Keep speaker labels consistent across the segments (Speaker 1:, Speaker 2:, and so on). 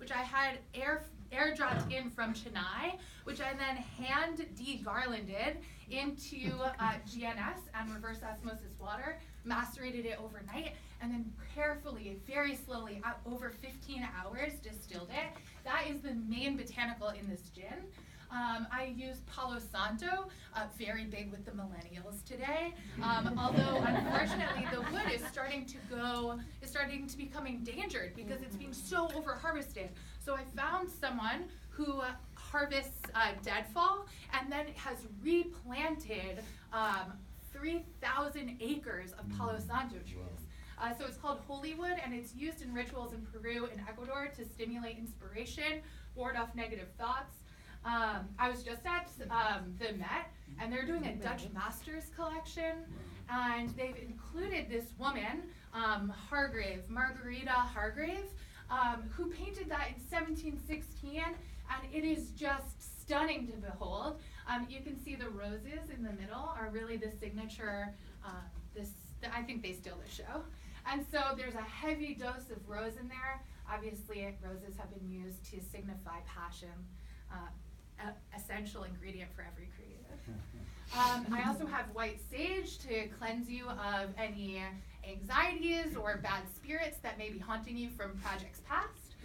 Speaker 1: which I had air dropped in from Chennai, which I then hand de-garlanded into GNS and reverse osmosis water, macerated it overnight, and then carefully, very slowly, over 15 hours, distilled it. That is the main botanical in this gin. I use Palo Santo, very big with the millennials today. Although unfortunately the wood is starting to become endangered because it's being so over harvested. So I found someone who harvests deadfall and then has replanted 3,000 acres of Palo Santo trees. So it's called Holywood, and it's used in rituals in Peru and Ecuador to stimulate inspiration, ward off negative thoughts. I was just at the Met, and they're doing a Dutch Masters collection, and they've included this woman, Margarita Hargrave, who painted that in 1716, and it is just stunning to behold. You can see the roses in the middle are really the signature, I think they steal the show. And so there's a heavy dose of rose in there. Obviously, roses have been used to signify passion. Essential ingredient for every creative. I also have white sage to cleanse you of any anxieties or bad spirits that may be haunting you from projects past.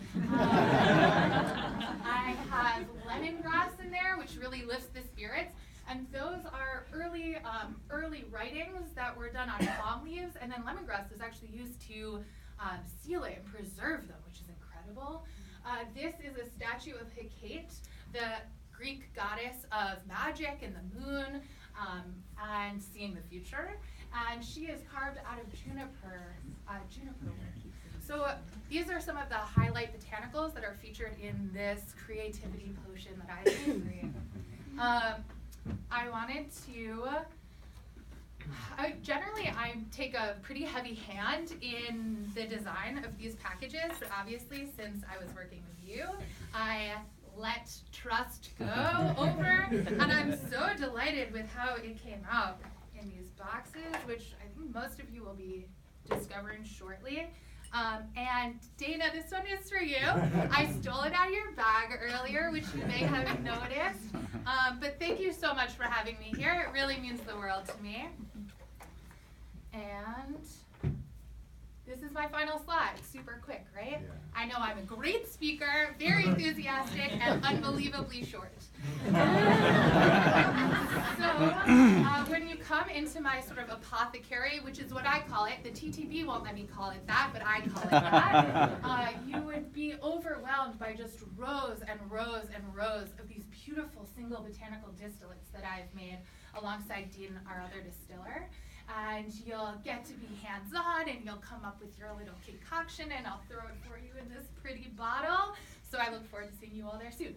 Speaker 1: I have lemongrass in there, which really lifts the spirits, and those are early writings that were done on palm leaves, and then lemongrass was actually used to seal it and preserve them, which is incredible. This is a statue of Hecate, the Greek goddess of magic and the moon and seeing the future. And she is carved out of juniper wood. So these are some of the highlight botanicals that are featured in this creativity potion that I made. Generally I take a pretty heavy hand in the design of these packages, but obviously since I was working with you, I let trust go over, and I'm so delighted with how it came out in these boxes, which I think most of you will be discovering shortly. And Dana, this one is for you. I stole it out of your bag earlier, which you may have noticed. But thank you so much for having me here. It really means the world to me. And this is my final slide. Super quick, right? Yeah. I know I'm a great speaker, very enthusiastic, and unbelievably short. So when you come into my sort of apothecary, which is what I call it, the TTB won't let me call it that, but I call it that, you would be overwhelmed by just rows and rows and rows of these beautiful single botanical distillates that I've made alongside Dean, our other distiller. And you'll get to be hands-on, and you'll come up with your little concoction, and I'll throw it for you in this pretty bottle. So I look forward to seeing you all there soon.